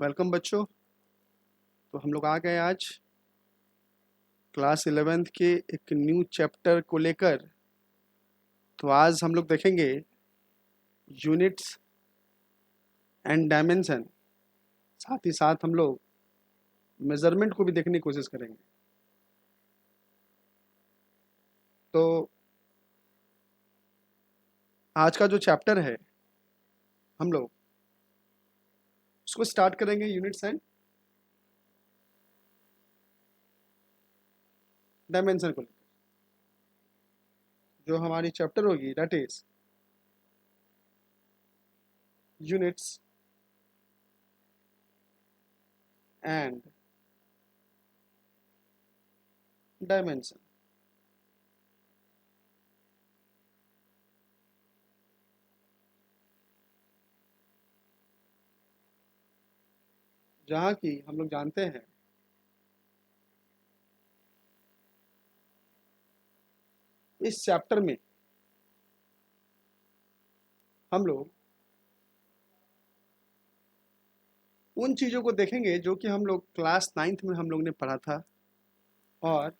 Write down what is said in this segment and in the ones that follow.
Welcome बच्चों। तो हम लोग आ गए आज क्लास 11th के एक न्यू चैप्टर को लेकर। तो आज हम लोग देखेंगे यूनिट्स एंड डायमेंशन, साथ ही साथ हम लोग मेजरमेंट को भी देखने की कोशिश करेंगे। तो आज का जो चैप्टर है हम लोग उसको स्टार्ट करेंगे यूनिट्स एंड डायमेंशन को लेकर। जो हमारी चैप्टर होगी that is units and dimension. जहाँ की हम लोग जानते हैं इस चैप्टर में हम लोग उन चीज़ों को देखेंगे जो कि हम लोग क्लास 9th में हम लोग ने पढ़ा था, और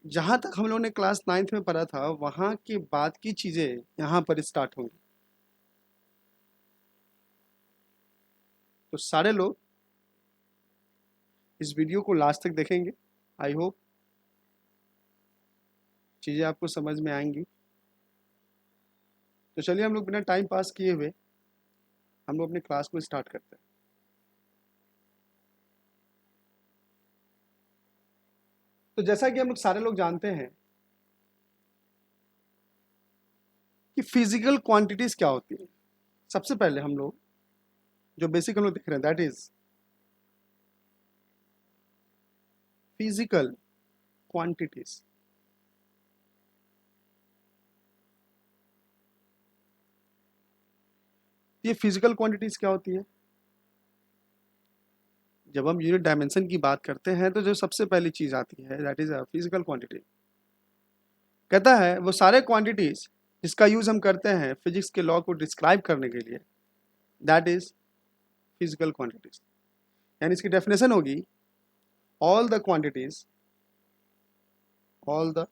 जहाँ तक हम लोग ने क्लास 9th में पढ़ा था वहाँ के बाद की चीज़ें यहाँ पर स्टार्ट होंगी। तो सारे लोग इस वीडियो को लास्ट तक देखेंगे। आई होप चीज़ें आपको समझ में आएंगी। तो चलिए हम लोग बिना टाइम पास किए हुए हम लोग अपनी क्लास को स्टार्ट करते हैं। तो जैसा कि हम लोग सारे लोग जानते हैं कि फिजिकल क्वांटिटीज क्या होती है। सबसे पहले हम लोग जो बेसिक हम लोग देख रहे हैं दैट इज फिजिकल क्वांटिटीज। ये फिजिकल क्वांटिटीज क्या होती है? जब हम यूनिट डायमेंशन की बात करते हैं तो जो सबसे पहली चीज आती है that is a physical quantity. कहता है वो सारे क्वांटिटीज जिसका यूज हम करते हैं फिजिक्स के लॉ को डिस्क्राइब करने के लिए, दैट इज फिजिकल क्वांटिटीज। यानी इसकी डेफिनेशन होगी all the quantities all the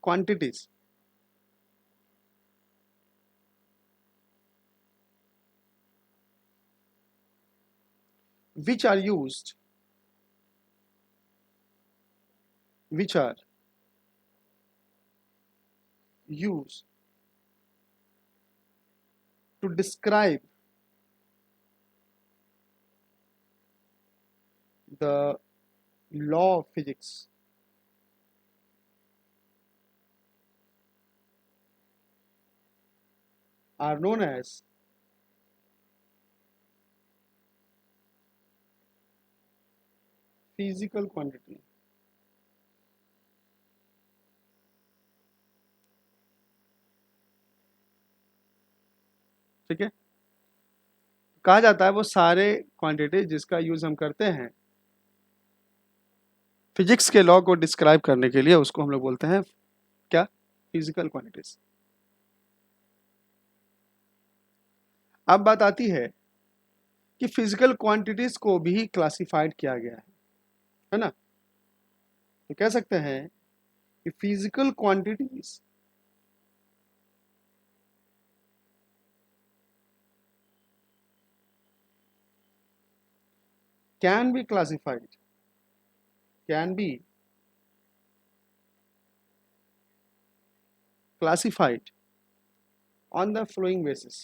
quantities which are used to describe the law of physics are known as physical quantity। ठीक है, कहा जाता है वो सारे क्वांटिटी जिसका यूज हम करते हैं फिजिक्स के लॉ को डिस्क्राइब करने के लिए, उसको हम लोग बोलते हैं क्या? Physical quantities. अब बात आती है कि फिजिकल क्वांटिटीज को भी क्लासिफाइड किया गया है ना। तो कह सकते हैं कि physical quantities can be classified on the following basis।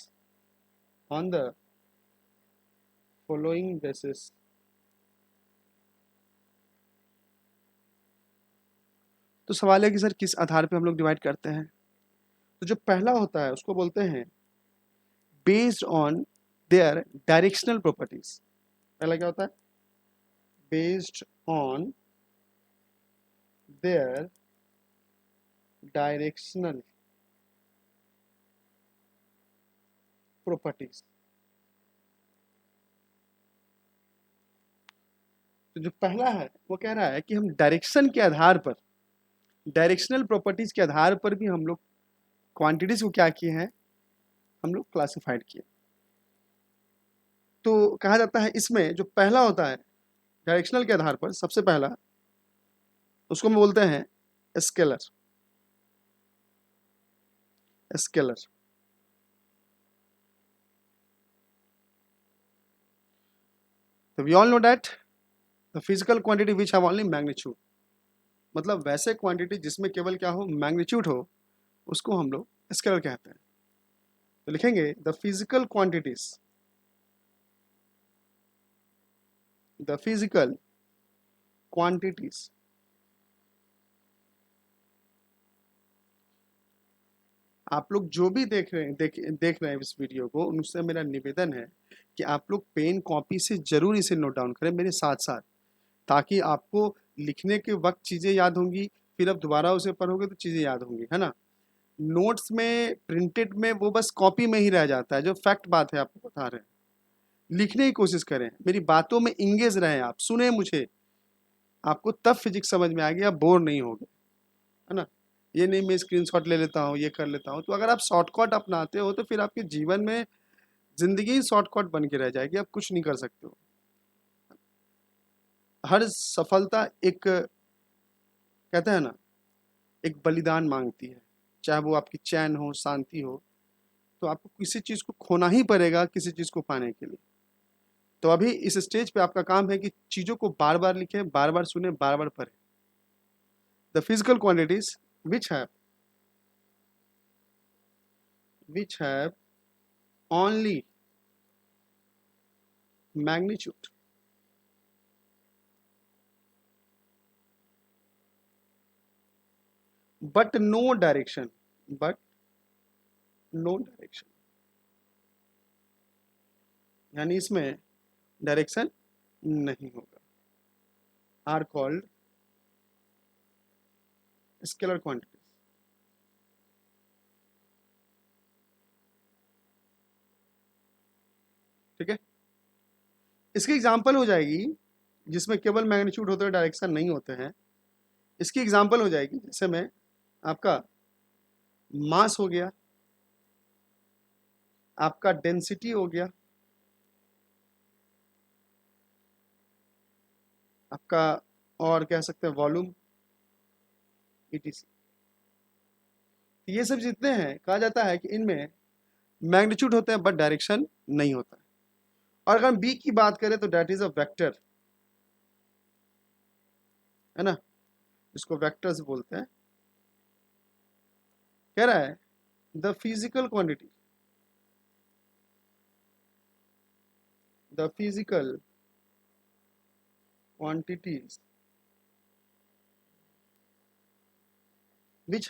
तो सवाल है कि सर किस आधार पे हम लोग डिवाइड करते हैं? तो जो पहला होता है उसको बोलते हैं based on their directional properties. पहला क्या होता है? Based on their directional properties. तो जो पहला है वो कह रहा है कि हम डायरेक्शन के आधार पर, डायरेक्शनल प्रॉपर्टीज के आधार पर भी हम लोग क्वांटिटीज को क्या किए हैं, हम लोग क्लासिफाइड किए। तो कहा जाता है इसमें जो पहला होता है डायरेक्शनल के आधार पर सबसे पहला, उसको हम बोलते हैं स्केलर। स्केलर तो we all know that the physical quantity which have only magnitude, मतलब वैसे क्वांटिटी जिसमें केवल क्या हो, मैग्नीट्यूड हो, उसको हम लोग स्केलर कहते हैं। तो लिखेंगे the physical quantities, the physical quantities आप लोग जो भी देख रहे हैं देख रहे हैं इस वीडियो को, उनसे मेरा निवेदन है कि आप लोग पेन कॉपी से जरूर इसे नोट डाउन करें मेरे साथ साथ, ताकि आपको लिखने के वक्त चीज़ें याद होंगी, फिर अब दोबारा उसे पढ़ोगे तो चीज़ें याद होंगी, है ना। नोट्स में प्रिंटेड में वो बस कॉपी में ही रह जाता है, जो फैक्ट बात है आपको बता रहे हैं। लिखने की कोशिश करें, मेरी बातों में इंगेज रहें, आप सुने मुझे, आपको तब फिजिक्स समझ में आएगी, आप बोर नहीं होगे, है ना। ये नहीं मैं स्क्रीनशॉट ले लेता हूँ, ये कर लेता हूँ। तो अगर आप शॉर्टकट अपनाते हो तो फिर आपके जीवन में जिंदगी ही शॉर्टकट बन के रह जाएगी, आप कुछ नहीं कर सकते हो। हर सफलता एक, कहते हैं ना, एक बलिदान मांगती है, चाहे वो आपकी चैन हो, शांति हो, तो आपको किसी चीज़ को खोना ही पड़ेगा किसी चीज़ को पाने के लिए। तो अभी इस स्टेज पे आपका काम है कि चीज़ों को बार बार लिखें, बार बार सुने, बार बार पढ़ें। The physical quantities which have only magnitude but no direction, but no direction, यानी इसमें डायरेक्शन नहीं होगा, आर कॉल्ड स्केलर क्वांटिटीज। ठीक है, इसकी एग्जांपल हो जाएगी जिसमें केवल मैग्नीट्यूड होते हैं, डायरेक्शन नहीं होते हैं। इसकी एग्जांपल हो जाएगी जैसे में आपका मास हो गया, आपका डेंसिटी हो गया, आपका और कह सकते हैं वॉल्यूम, ईटीसी। ये सब जितने हैं, कहा जाता है कि इनमें मैग्नीट्यूड होते हैं बट डायरेक्शन नहीं होता है। और अगर हम बी की बात करें तो दैट इज अ वेक्टर, है ना, जिसको वेक्टर्स बोलते हैं। कह रहा है the physical quantity, the physical quantities which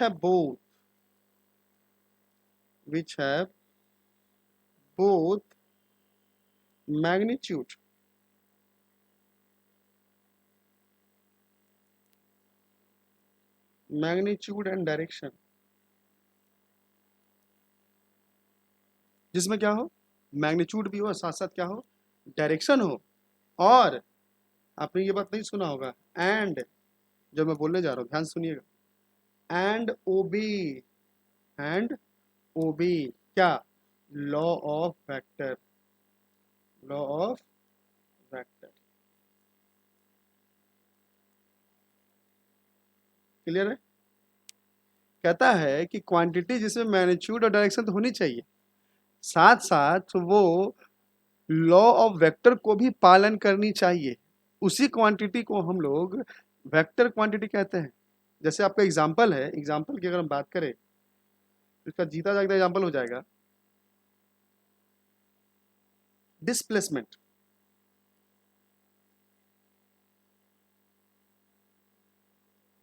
have both magnitude and direction, जिसमें क्या हो, मैग्नीट्यूड भी हो, साथ साथ क्या हो, डायरेक्शन हो। और आपने ये बात नहीं सुना होगा, एंड, जब मैं बोलने जा रहा हूं ध्यान सुनिएगा, एंड ओबी क्या, law of vector, law of vector. Clear है। कहता है कि क्वांटिटी जिसमें मैग्नीट्यूड और डायरेक्शन तो होनी चाहिए, साथ साथ वो लॉ ऑफ वेक्टर को भी पालन करनी चाहिए। उसी क्वांटिटी को हम लोग वेक्टर क्वांटिटी कहते हैं। जैसे आपका एग्जांपल है, एग्जांपल की अगर हम बात करें तो इसका जीता जागता एग्जांपल हो जाएगा displacement.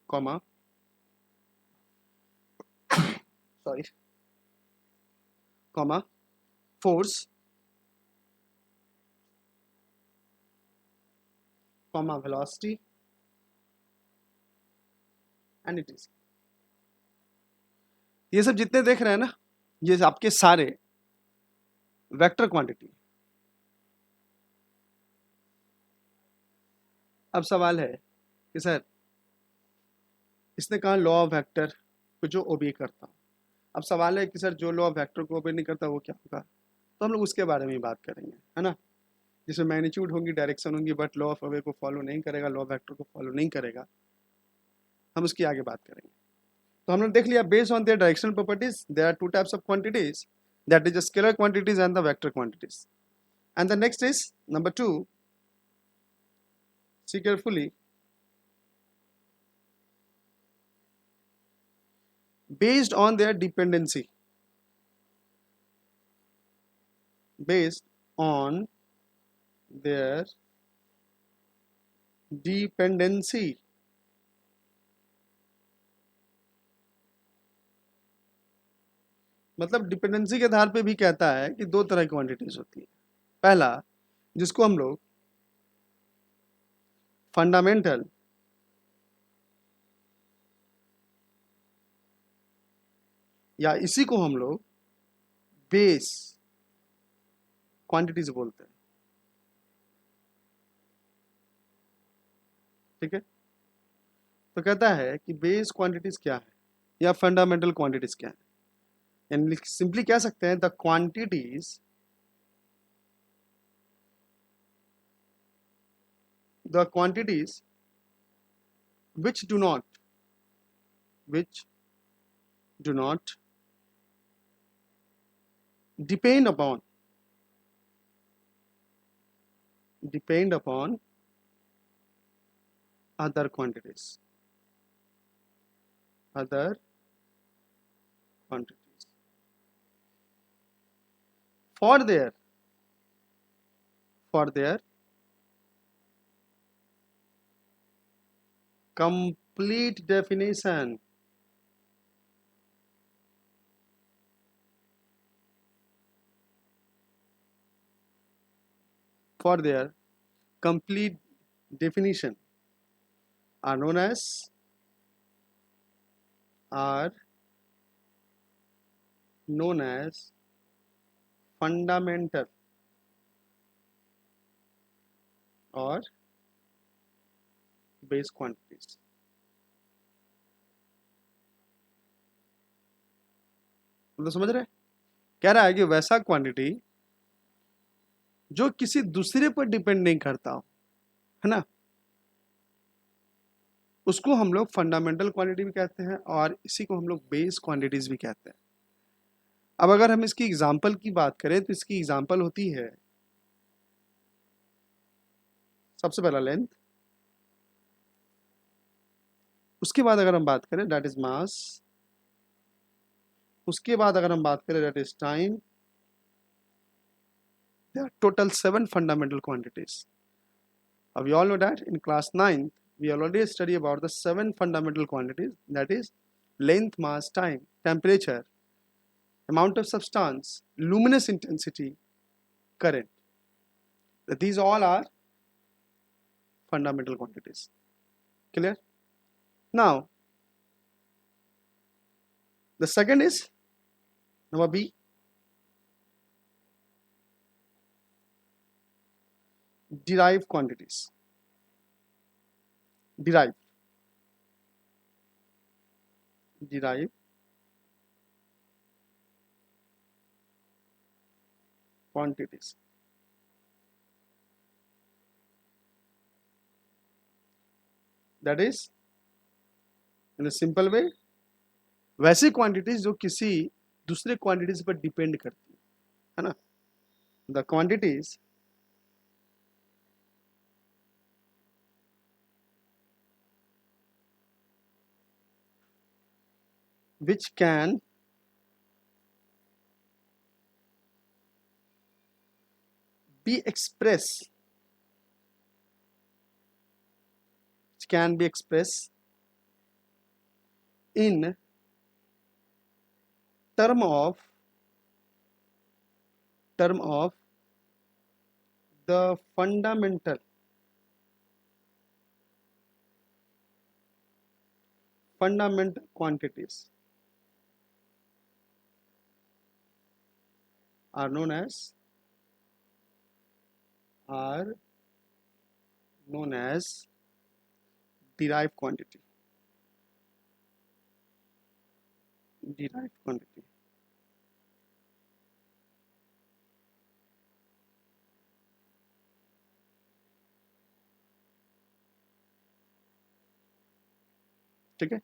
Comma, sorry, comma, force, comma, velocity and it is. ये सब जितने देख रहे हैं ना, ये आपके सारे वेक्टर क्वांटिटी। अब सवाल है कि सर इसने कहा लॉ ऑफ वेक्टर को जो ओबे करता हूं, अब सवाल है कि सर जो लॉ ऑफ वेक्टर को ओबे नहीं करता वो क्या होगा, तो हम लोग उसके बारे में बात करेंगे, है ना। जिसमें मैग्नीट्यूड होंगी, डायरेक्शन होंगी, बट लॉ ऑफ अवे को फॉलो नहीं करेगा, लॉ ऑफ वेक्टर को फॉलो नहीं करेगा। हम उसकी आगे बात करेंगे। तो हमने देख लिया based on their directional properties there are two types of quantities, that is scalar quantities and the vector quantities. And the next is number 2, see carefully, based on their dependency, based on their dependency, मतलब dependency के आधार पे भी कहता है कि दो तरह की क्वांटिटीज होती है। पहला, जिसको हम लोग फंडामेंटल या इसी को हम लोग बेस क्वांटिटीज बोलते हैं। ठीक है, तो कहता है कि बेस क्वांटिटीज क्या है या फंडामेंटल क्वांटिटीज क्या है, यानी सिंपली कह सकते हैं the quantities, the quantities which do not depend upon other quantities, for their complete definition, for their complete definition are known as fundamental or base quantities। मतलब समझ रहे, कह रहा है कि वैसा क्वांटिटी जो किसी दूसरे पर डिपेंड नहीं करता हो, है ना, उसको हम लोग फंडामेंटल क्वांटिटी भी कहते हैं और इसी को हम लोग बेस क्वांटिटीज भी कहते हैं। अब अगर हम इसकी एग्जांपल की बात करें तो इसकी एग्जांपल होती है सबसे पहला लेंथ, उसके बाद अगर हम बात करें दैट इज मास, उसके बाद अगर हम बात करें that is time. There are total 7 fundamental quantities. अब you all know that in class 9 we already study about the 7 fundamental quantities, that is length, mass, time, temperature, amount of substance, luminous intensity, current. These all are fundamental quantities. Clear? Now the second is number B, derived quantities. Derived quantities. That is in a simple way वैसी quantities जो किसी दूसरे quantities पर depend करती है ना, the quantities which can be expressed in term of the fundamental quantities are known as derived quantity. ठीक है।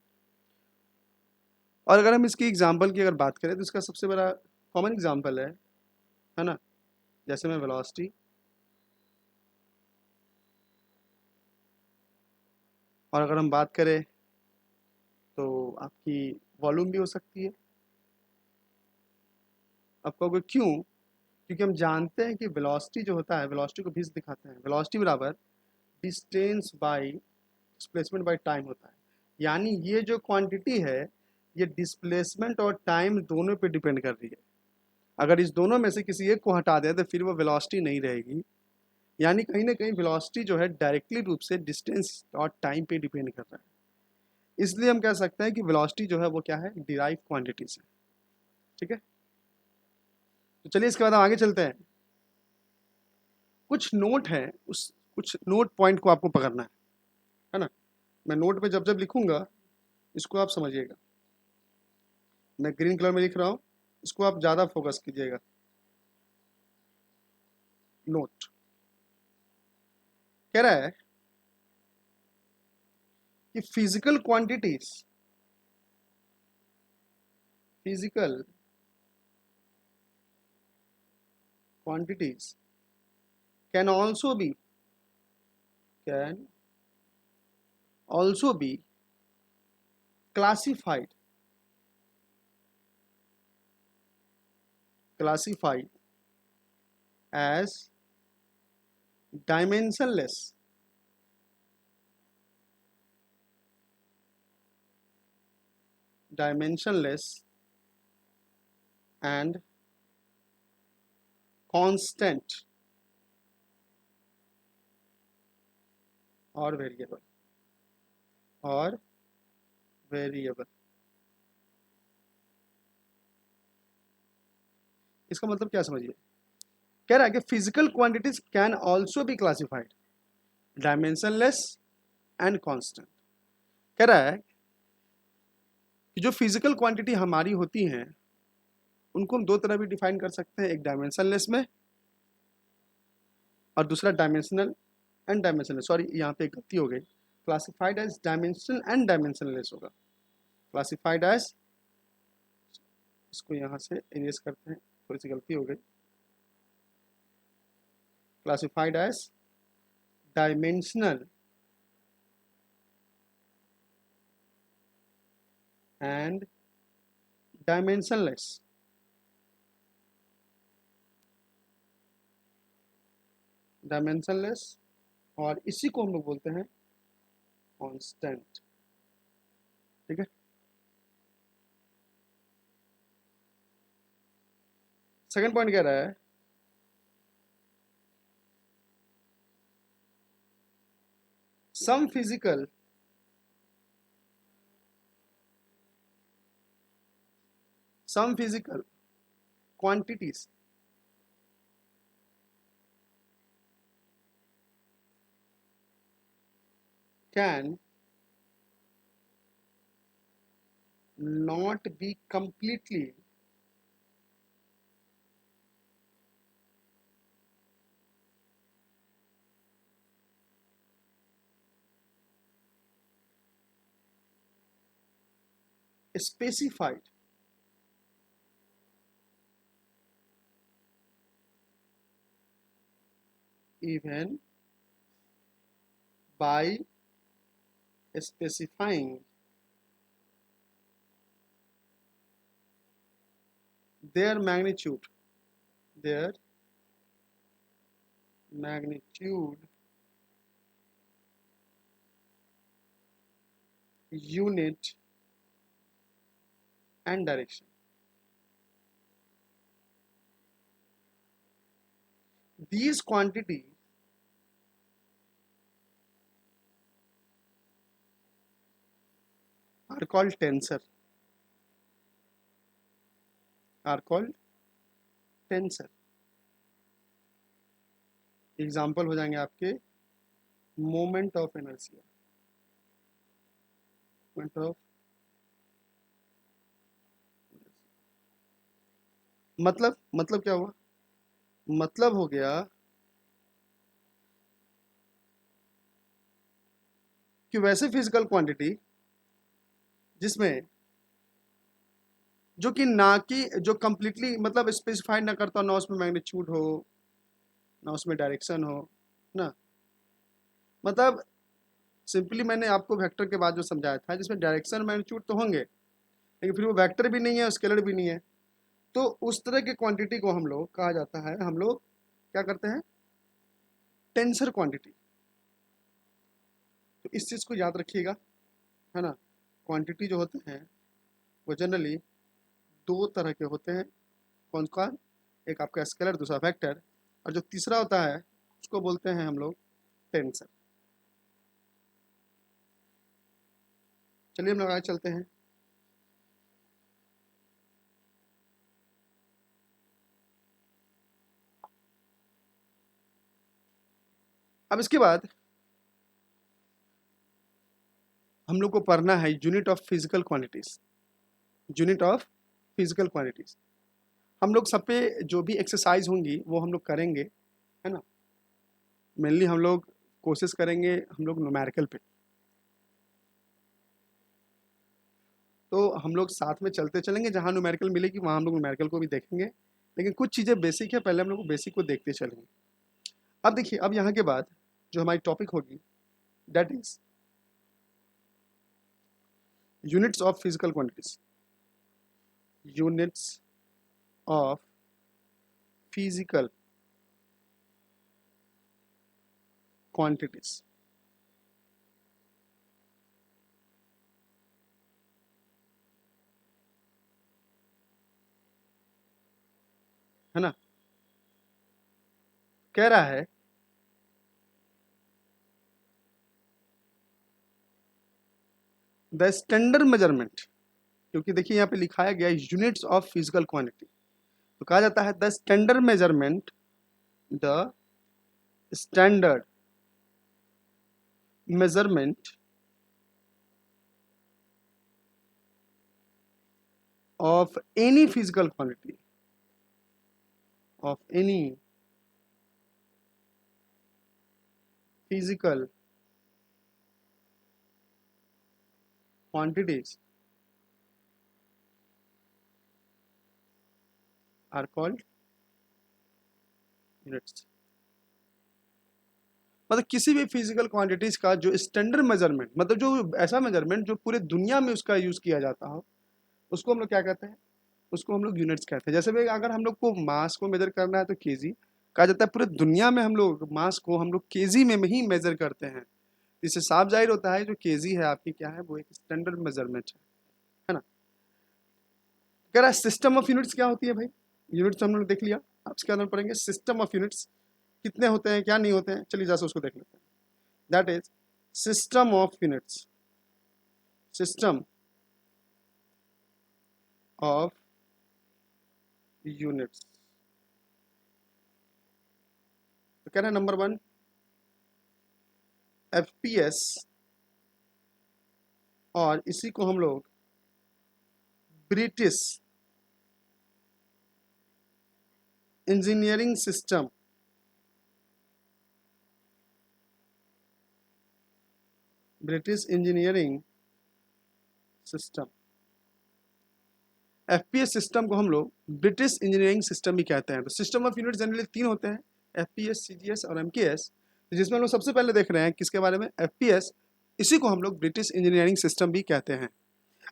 और अगर हम इसकी एग्जांपल की अगर बात करें तो इसका सबसे बड़ा कॉमन एग्जांपल है ना, जैसे में वेलोसिटी, और अगर हम बात करें तो आपकी वॉल्यूम भी हो सकती है। आप कहोगे क्यों? क्योंकि हम जानते हैं कि वेलोसिटी जो होता है, वेलोसिटी को भी दिखाते हैं, वेलोसिटी बराबर distance by displacement by time होता है। यानी ये जो क्वांटिटी है ये डिस्प्लेसमेंट और टाइम दोनों पे डिपेंड कर रही है। अगर इस दोनों में से किसी एक को हटा दें तो फिर वो वेलोसिटी नहीं रहेगी। यानी कहीं ना कहीं वेलोसिटी जो है डायरेक्टली रूप से डिस्टेंस और टाइम पे डिपेंड कर रहा है। इसलिए हम कह सकते हैं कि वेलोसिटी जो है वो क्या है, डिराइव क्वांटिटी से। ठीक है, तो चलिए इसके बाद हम आगे चलते हैं। कुछ नोट है, उस कुछ नोट पॉइंट को आपको पकड़ना है ना। मैं नोट में जब जब लिखूंगा इसको आप समझिएगा। मैं ग्रीन कलर में लिख रहा हूँ, इसको आप ज़्यादा फोकस कीजिएगा। नोट कह रहा है कि physical quantities can also be classified as dimensionless and constant और वेरिएबल। इसका मतलब क्या समझिए, कह रहा है कि physical quantities can also be classified dimensionless and constant. कह रहा है कि जो फिजिकल क्वांटिटी हमारी होती हैं उनको हम दो तरह भी डिफाइन कर सकते हैं, एक डायमेंशनलेस में और दूसरा डायमेंशनल एंड डायमेंशनलेस। सॉरी, यहाँ पे एक गलती हो गई, classified as dimensional and dimensionless होगा। क्लासिफाइड एज, इसको यहाँ से इरेज करते हैं, थोड़ी सी गलती हो गई। Classified as dimensional and dimensionless. और इसी को हम लोग बोलते हैं कांस्टेंट। ठीक है, सेकंड पॉइंट कह रहा है some physical quantities can not be completely specified even by specifying their magnitude unit and direction. These quantities are called tensor, example हो जाएंगे आपके मोमेंट ऑफ इनर्शिया, मतलब क्या हुआ, मतलब हो गया कि वैसे फिजिकल क्वांटिटी जिसमें जो कि ना कि जो कंप्लीटली मतलब स्पेसिफाइड ना करता हो, ना उसमें मैग्नीट्यूड हो ना उसमें डायरेक्शन हो ना। मतलब सिंपली मैंने आपको वेक्टर के बाद जो समझाया था, जिसमें डायरेक्शन मैग्नीट्यूड तो होंगे लेकिन फिर वो वेक्टर भी नहीं है, स्केलर भी नहीं है। तो उस तरह की क्वांटिटी को हम लोग कहा जाता है, हम लोग क्या करते हैं, टेंसर क्वांटिटी। तो इस चीज़ को याद रखिएगा, है ना। क्वांटिटी जो होते हैं वो जनरली दो तरह के होते हैं। कौन कौन? एक आपका स्केलर, दूसरा वेक्टर, और जो तीसरा होता है उसको बोलते हैं हम लोग टेंसर। चलिए हम लोग आगे चलते हैं। अब इसके बाद हम लोग को पढ़ना है unit of physical quantities. Unit of physical quantities हम लोग सब पे जो भी एक्सरसाइज होंगी वो हम लोग करेंगे, है ना। मेनली हम लोग कोशिश करेंगे हम लोग न्यूमेरिकल पे। तो हम लोग साथ में चलते चलेंगे, जहाँ न्यूमेरिकल मिलेगी वहाँ हम लोग न्यूमेरिकल को भी देखेंगे, लेकिन कुछ चीज़ें बेसिक है, पहले हम लोग को बेसिक को देखते चलेंगे। अब देखिए, अब यहाँ के बाद जो हमारी टॉपिक होगी that is units of physical quantities. Units of physical quantities. है ना। कह रहा है द स्टैंडर्ड मेजरमेंट, क्योंकि देखिए यहाँ पे लिखाया गया यूनिट्स ऑफ फिजिकल क्वांटिटी, तो कहा जाता है the standard measurement, the standard measurement of any physical quantity, of any physical quantities are called units। मतलब किसी भी फिजिकल क्वांटिटीज का जो स्टैंडर्ड मेजरमेंट, मतलब जो ऐसा मेजरमेंट जो पूरे दुनिया में उसका यूज किया जाता हो, उसको हम लोग क्या कहते हैं, उसको हम लोग यूनिट्स कहते हैं। जैसे भाई अगर हम लोग को मास को मेजर करना है तो केजी कहा जाता है। पूरे दुनिया में हम लोग मास को हम लोग केजी में ही मेजर करते हैं। इससे साफ जाहिर होता है जो केजी है आपकी क्या है, वो एक स्टैंडर्ड मेजरमेंट है ना। कह रहा है सिस्टम ऑफ यूनिट्स क्या होती है भाई। यूनिट्स हम लोग देख लिया, आप इसके अंदर पढ़ेंगे सिस्टम ऑफ यूनिट्स कितने होते हैं क्या नहीं होते हैं। चलिए जैसे उसको देख लेते हैं। That is system of units, system of units. तो कह रहे हैं नंबर 1 एफपीएस, और इसी को हम लोग British engineering system, British engineering system, FPS system को हम लोग ब्रिटिश इंजीनियरिंग सिस्टम भी कहते हैं। तो सिस्टम ऑफ यूनिट जनरली 3 होते हैं, एफपीएस, सीजीएस और एमकेएस। जिसमें हम लोग सबसे पहले देख रहे हैं किसके बारे में, एफपीएस। इसी को हम लोग ब्रिटिश इंजीनियरिंग सिस्टम भी कहते हैं।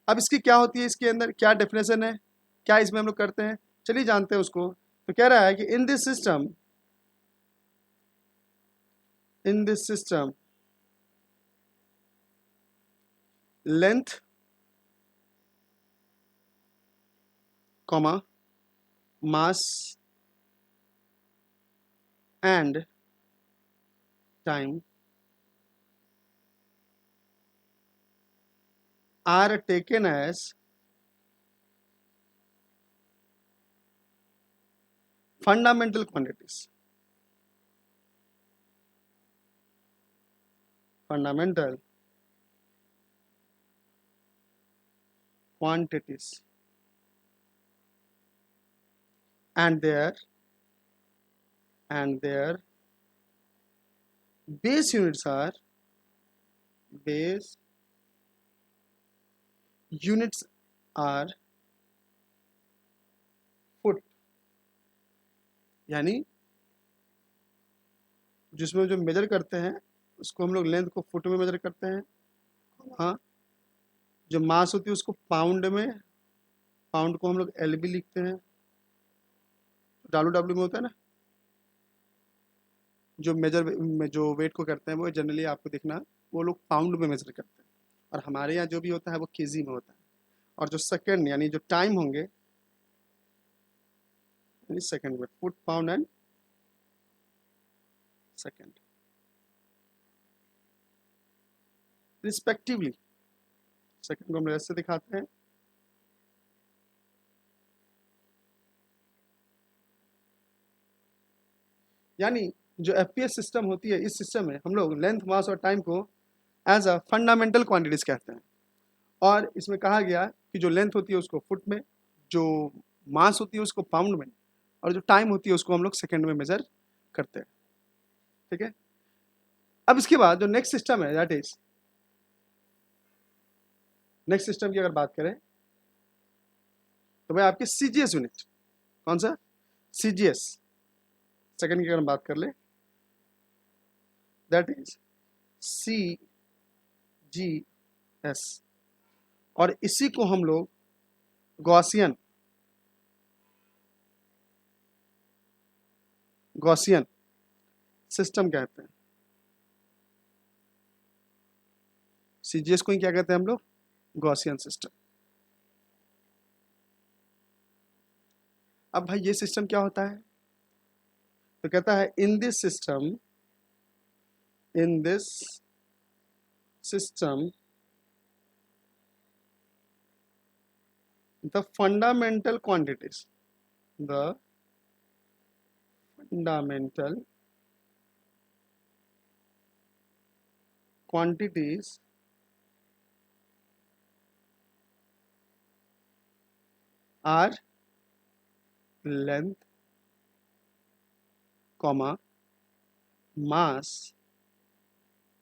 अब इसकी क्या होती है, इसके अंदर क्या डेफिनेशन है, क्या इसमें हम लोग करते हैं, चलिए जानते हैं उसको। तो कह रहा है कि in this system, in this system length comma mass and time are taken as fundamental quantities, fundamental quantities, and their base units are base units are foot, यानी जिसमें जो मेजर करते हैं उसको हम लोग लेंथ को फुट में मेजर करते हैं। हाँ, जो मास होती है उसको पाउंड में, पाउंड को हम लोग एलबी लिखते हैं। डब्ल्यू में होता है ना, जो मेजर में जो वेट को करते हैं वो जनरली आपको देखना वो लोग पाउंड में मेजर करते हैं, और हमारे यहाँ जो भी होता है वो केजी में होता है। और जो सेकंड यानी जो टाइम होंगे यानी सेकंड में, foot pound and second respectively. Second को हम लोग ऐसे दिखाते हैं, यानी जो एफपीएस सिस्टम होती है इस सिस्टम में हम लोग लेंथ, मास और टाइम को एज अ फंडामेंटल क्वांटिटीज कहते हैं। और इसमें कहा गया कि जो लेंथ होती है उसको फुट में, जो मास होती है उसको पाउंड में, और जो टाइम होती है उसको हम लोग सेकंड में मेजर करते हैं। ठीक है, अब इसके बाद जो नेक्स्ट सिस्टम है दैट इज, नेक्स्ट सिस्टम की अगर बात करें तो भाई आपकी सीजीएस यूनिट, कौन सा? सीजीएस। सेकंड की अगर हम बात कर ले that is C G S, और इसी को हम लोग गॉसियन गॉसियन सिस्टम कहते हैं। सीजीएस को ही क्या कहते हैं हम लोग? Gaussian system. अब भाई ये सिस्टम क्या होता है? तो कहता है in this system the fundamental quantities, the fundamental quantities are length, comma, mass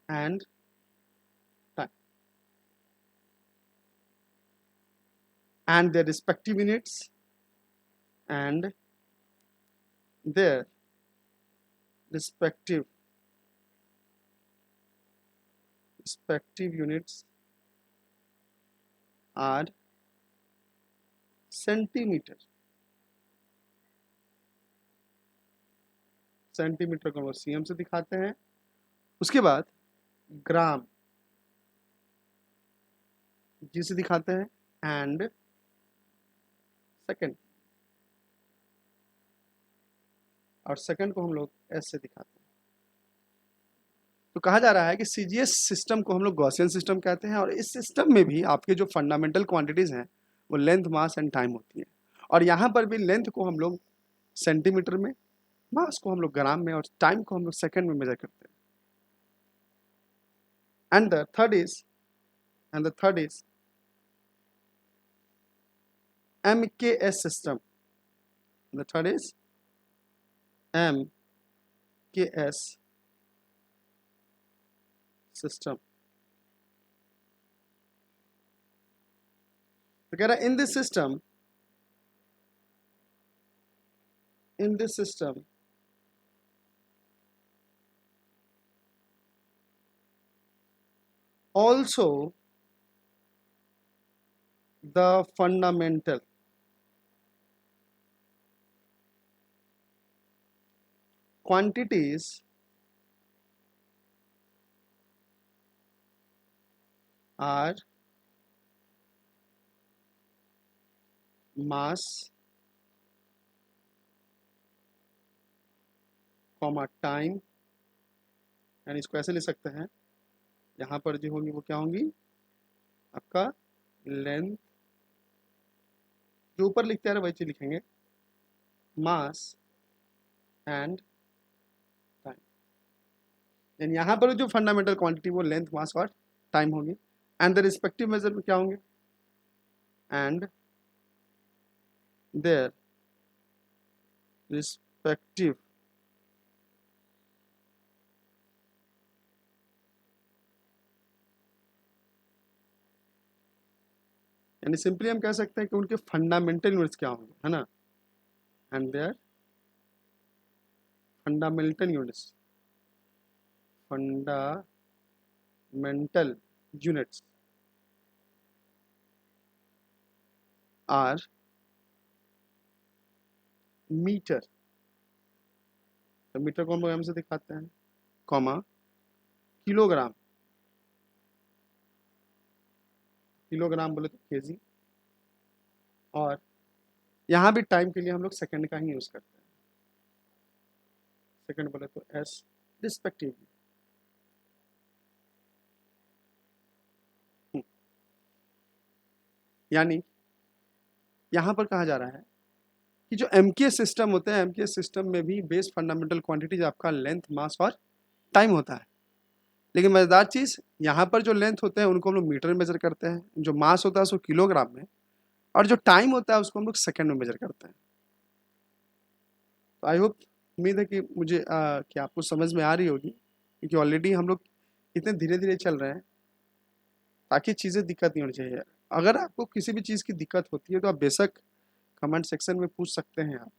and time, and their respective units and their respective units are centimetre. Centimetre को हम सीएम से दिखाते हैं। उसके बाद ग्राम जी से दिखाते हैं, एंड सेकंड, और सेकंड को हम लोग एस से दिखाते हैं। तो कहा जा रहा है कि सीजीएस सिस्टम को हम लोग गॉसियन सिस्टम कहते हैं, और इस सिस्टम में भी आपके जो फंडामेंटल क्वांटिटीज हैं वो लेंथ, मास एंड टाइम होती है। और यहाँ पर भी लेंथ को हम लोग सेंटीमीटर में, मास को हम लोग ग्राम में, और टाइम को हम लोग सेकंड में मेजर करते हैं। And the third is MKS system. The third is MKS system. तो कह रहा है in this system also the fundamental quantities are mass, time, यानी इसको ऐसे ले सकते हैं, यहाँ पर जो होंगी वो क्या होंगी? आपका लेंथ, जो ऊपर लिखते हैं वही चीज लिखेंगे, मास एंड टाइम। यानी यहाँ पर जो फंडामेंटल क्वांटिटी वो लेंथ, मास और टाइम होगी, एंड द रिस्पेक्टिव मेजर में क्या होंगे? एंड देयर रिस्पेक्टिव यानी सिंपली हम कह सकते हैं कि उनके फंडामेंटल यूनिट्स क्या होंगे, है ना, and their fundamental units, fundamental units are metre. तो मीटर को हम लोग एम से दिखाते हैं, कॉमा किलोग्राम, किलोग्राम बोले तो केजी, और यहाँ भी टाइम के लिए हम लोग सेकंड का ही यूज करते हैं, सेकंड बोले तो एस रिस्पेक्टिवली। यानी यहाँ पर कहा जा रहा है कि जो एमकेएस सिस्टम होते हैं, एमकेएस सिस्टम में भी बेस फंडामेंटल क्वांटिटीज आपका लेंथ, मास और टाइम होता है। लेकिन मज़ेदार चीज़, यहाँ पर जो लेंथ होते हैं उनको हम लोग मीटर में मेजर करते हैं, जो मास होता है उसको किलोग्राम में, और जो टाइम होता है उसको हम लोग सेकंड में मेजर करते हैं। तो आई होप, उम्मीद है कि कि आपको समझ में आ रही होगी, क्योंकि ऑलरेडी हम लोग इतने धीरे धीरे चल रहे हैं ताकि चीज़ें दिक्कत नहीं होनी चाहिए। अगर आपको किसी भी चीज़ की दिक्कत होती है तो आप बेशक कमेंट सेक्शन में पूछ सकते हैं आप।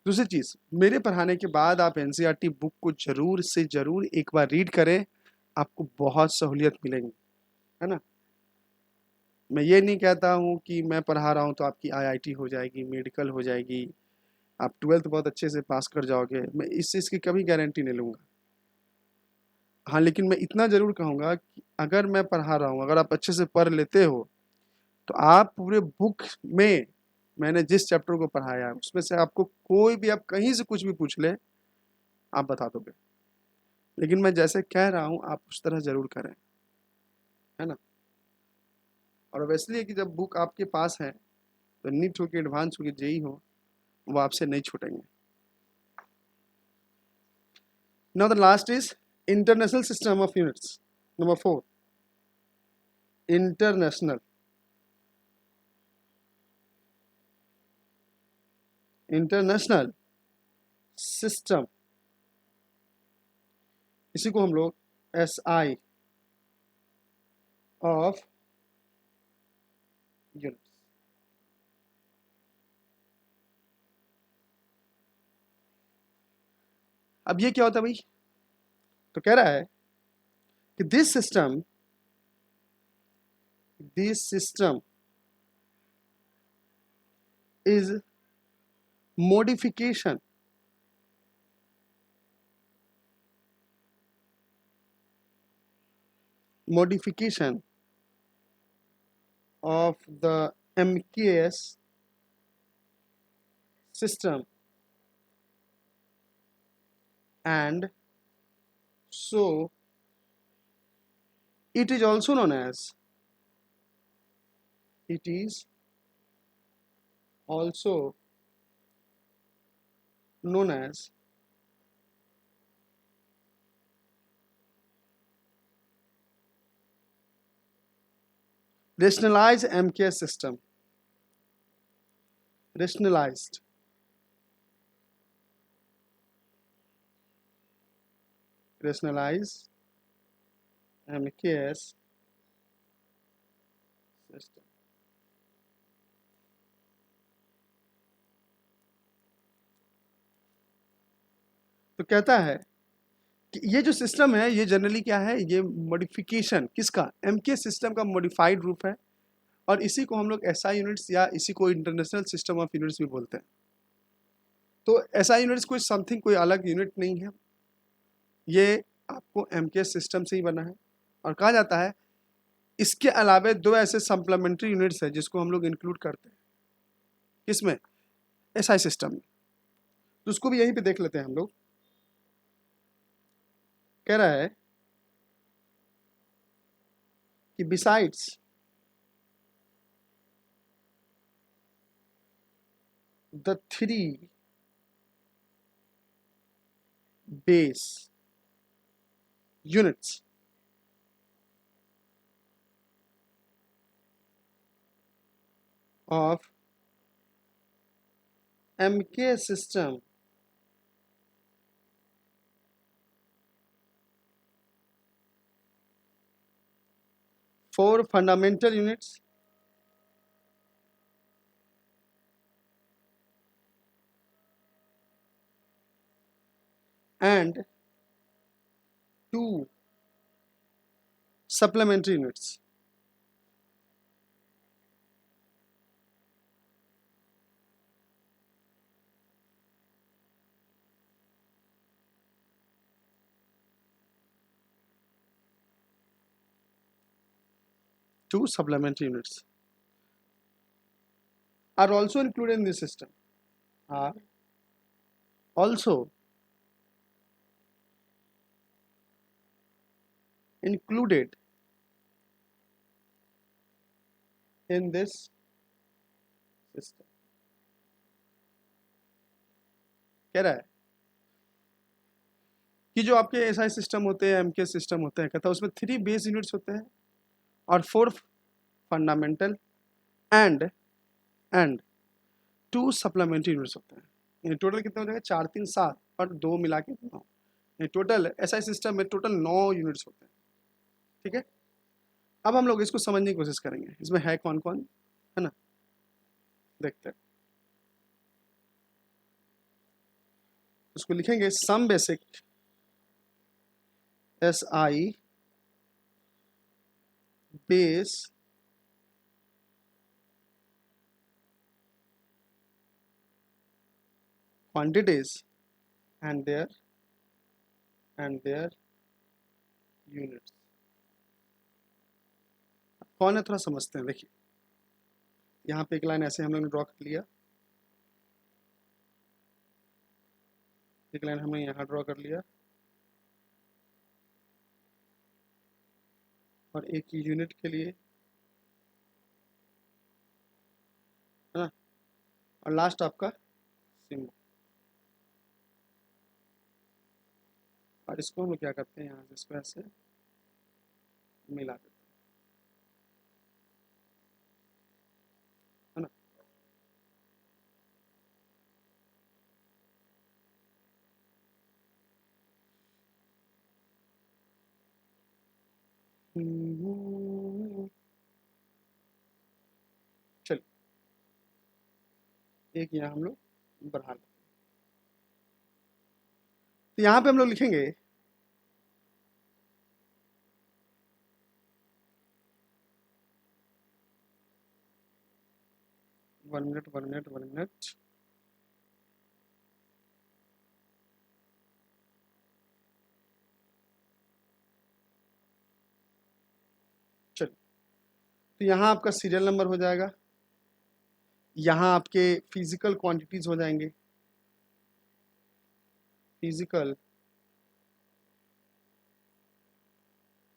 दूसरी चीज़, मेरे पढ़ाने के बाद आप एनसीईआरटी बुक को जरूर से जरूर एक बार रीड करें, आपको बहुत सहूलियत मिलेंगी, है ना। मैं ये नहीं कहता हूँ कि मैं पढ़ा रहा हूँ तो आपकी आईआईटी हो जाएगी, मेडिकल हो जाएगी, आप 12th बहुत अच्छे से पास कर जाओगे, मैं इस चीज़ की कभी गारंटी नहीं लूँगा। हाँ, लेकिन मैं इतना ज़रूर कहूँगा कि अगर मैं पढ़ा रहा हूँ, अगर आप अच्छे से पढ़ लेते हो, तो आप पूरे बुक में मैंने जिस चैप्टर को पढ़ाया है उसमें से आपको कोई भी, आप कहीं से कुछ भी पूछ ले, आप बता दोगे। लेकिन मैं जैसे कह रहा हूँ आप उस तरह ज़रूर करें, है ना। और अब इसलिए कि जब बुक आपके पास है तो नीट हो कि एडवांस हो कि जेई हो, वो आपसे नहीं छूटेंगे। Now the last is international system of units, number 4, international, international system, इसी को हम लोग एसआई ऑफ यूनिट्स। अब ये क्या होता है भाई, तो कह रहा है कि this system is modification of the MKS system, and so it is also known as, it is also known as rationalized MKS system, rationalized MKS system। तो कहता है कि ये जो सिस्टम है ये जनरली क्या है, ये मॉडिफिकेशन किसका, एमकेएस सिस्टम का मॉडिफाइड रूप है, और इसी को हम लोग एसआई यूनिट्स या इसी को इंटरनेशनल सिस्टम ऑफ यूनिट्स भी बोलते हैं। तो एसआई यूनिट्स कोई समथिंग, कोई अलग यूनिट नहीं है, ये आपको एमकेएस सिस्टम से ही बना है। और कहा जाता है इसके अलावे दो ऐसे सप्लीमेंट्री यूनिट्स है जिसको हम लोग इंक्लूड करते हैं, किसमें, एसआई सिस्टम में। तो उसको भी यहीं पे देख लेते हैं हम लोग। कह रहा है कि besides the three base units of MK system, 4 fundamental units and 2 supplementary units. Two supplementary units are also included in this system. Are also included in this system. कह रहा है कि जो आपके एसआई सिस्टम होते हैं, एमके सिस्टम होते हैं, कहता है उसमें 3 बेस यूनिट्स होते हैं और 4 फंडामेंटल एंड 2 सप्लीमेंट्री यूनिट्स होते हैं। यानी टोटल कितने हो जाएगा? 4 3 7 और 2 मिला के 9। टोटल एसआई सिस्टम में टोटल 9 यूनिट्स होते हैं। ठीक है, अब हम लोग इसको समझने की कोशिश करेंगे, इसमें है कौन कौन, है ना, देखते हैं। उसको लिखेंगे some basic SI base quantities and their units। कौन है थोड़ा समझते हैं। देखिए यहाँ पे एक लाइन ऐसे हम लोग ने ड्रॉ कर लिया, एक लाइन हमने यहाँ ड्रॉ कर लिया और एक यूनिट के लिए, है ना, और लास्ट आपका सिंबल। और इसको हम क्या करते हैं, यहाँ से इसको ऐसे मिला देते हैं, है ना। चलिए एक यहाँ हम लोग बढ़ा लेते हैं। तो यहाँ पे हम लोग लिखेंगे 1 मिनट। चलिए तो यहाँ आपका सीरियल नंबर हो जाएगा, यहाँ आपके फिजिकल क्वांटिटीज हो जाएंगे, फिजिकल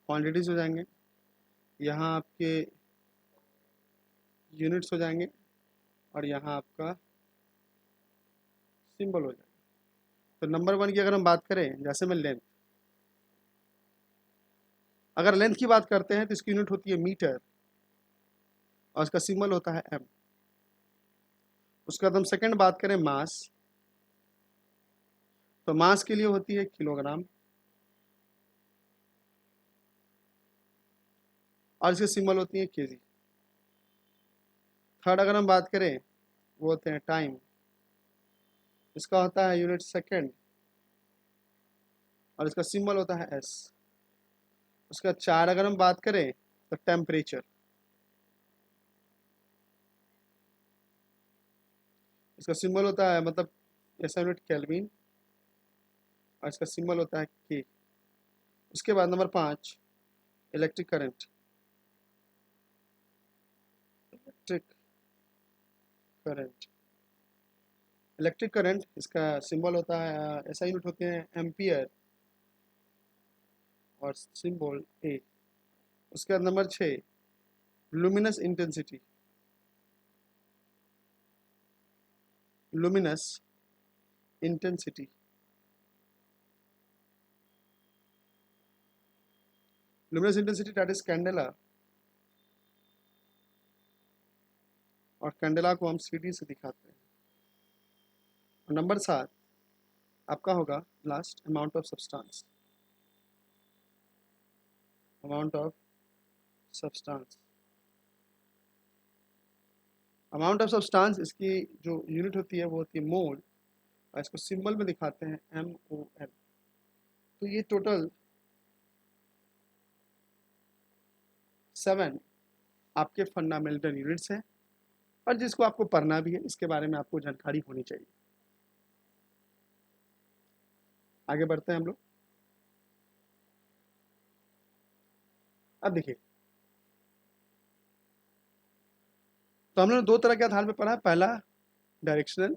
क्वांटिटीज हो जाएंगे, यहाँ आपके यूनिट्स हो जाएंगे और यहाँ आपका सिंबल हो जाएगा। तो नंबर 1 की अगर हम बात करें, जैसे में लेंथ, अगर लेंथ की बात करते हैं तो इसकी यूनिट होती है मीटर और इसका सिंबल होता है m। उसके बाद हम सेकंड बात करें मास, तो मास के लिए होती है किलोग्राम और इसके सिंबल होती है केजी। थर्ड अगर हम बात करें वो होते हैं टाइम, इसका होता है यूनिट सेकंड और इसका सिंबल होता है एस। उसका 4 अगर हम बात करें तो टेम्परेचर, इसका सिंबल होता है, मतलब ऐसा यूनिट केल्विन और इसका सिंबल होता है के। उसके बाद number 5 electric current, electric current इसका सिंबल होता है, ऐसा यूनिट होते हैं एम्पियर और सिंबल ए। उसके बाद number 6 luminous intensity, luminous intensity, luminous intensity that is candela, और कैंडेला को हम सीडी से दिखाते हैं। और नंबर 7 आपका होगा last amount of substance, amount of substance, amount of substance इसकी जो यूनिट होती है वो होती है मोल, और इसको सिंबल में दिखाते हैं MOL। तो ये टोटल 7 आपके फंडामेंटल यूनिट्स हैं, और जिसको आपको पढ़ना भी है, इसके बारे में आपको जानकारी होनी चाहिए। आगे बढ़ते हैं हम लोग। अब देखिए, तो हम लोग 2 तरह के आधार पे पढ़ा है। पहला डायरेक्शनल,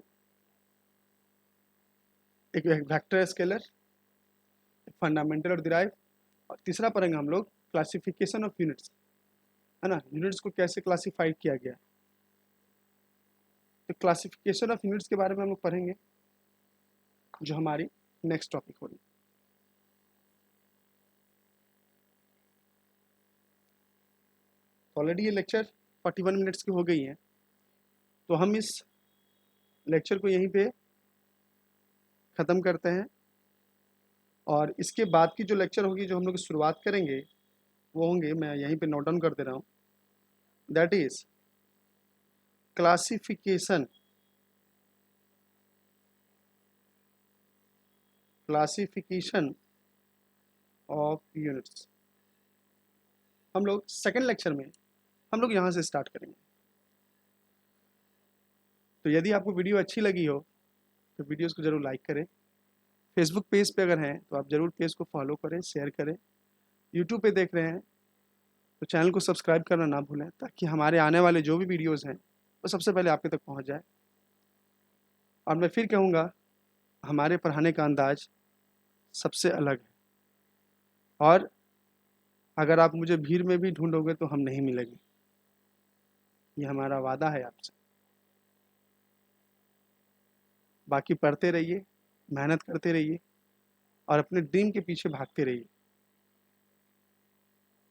एक वेक्टर स्केलर, फंडामेंटल और डिराइव, और तीसरा पढ़ेंगे हम लोग क्लासिफिकेशन ऑफ यूनिट्स, है ना, यूनिट्स को कैसे क्लासिफाइड किया गया। तो क्लासिफिकेशन ऑफ यूनिट्स के बारे में हम लोग पढ़ेंगे, जो हमारी नेक्स्ट टॉपिक होगी। ऑलरेडी ये लेक्चर 41 मिनट्स की हो गई है, तो हम इस लेक्चर को यहीं पे ख़त्म करते हैं, और इसके बाद की जो लेक्चर होगी, जो हम लोग शुरुआत करेंगे, वो होंगे, मैं यहीं पे नोट डाउन कर दे रहा हूँ, that is classification of units. हम लोग सेकेंड लेक्चर में हम लोग यहाँ से स्टार्ट करेंगे। तो यदि आपको वीडियो अच्छी लगी हो तो वीडियोस को जरूर लाइक करें। फेसबुक पेज पे अगर हैं तो आप जरूर पेज को फॉलो करें, शेयर करें। यूट्यूब पे देख रहे हैं तो चैनल को सब्सक्राइब करना ना भूलें, ताकि हमारे आने वाले जो भी वीडियोस हैं वो सबसे पहले आपके तक पहुंच जाए। और मैं फिर कहूँगा, हमारे पढ़ाने का अंदाज सबसे अलग है, और अगर आप मुझे भीड़ में भी ढूंढोगे तो हम नहीं मिलेंगे, ये हमारा वादा है आपसे। बाकी पढ़ते रहिए, मेहनत करते रहिए, और अपने ड्रीम के पीछे भागते रहिए।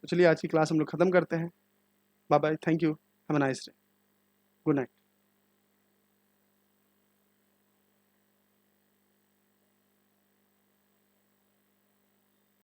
तो चलिए, आज की क्लास हम लोग ख़त्म करते हैं। Bye bye, thank you, have a nice day, good night.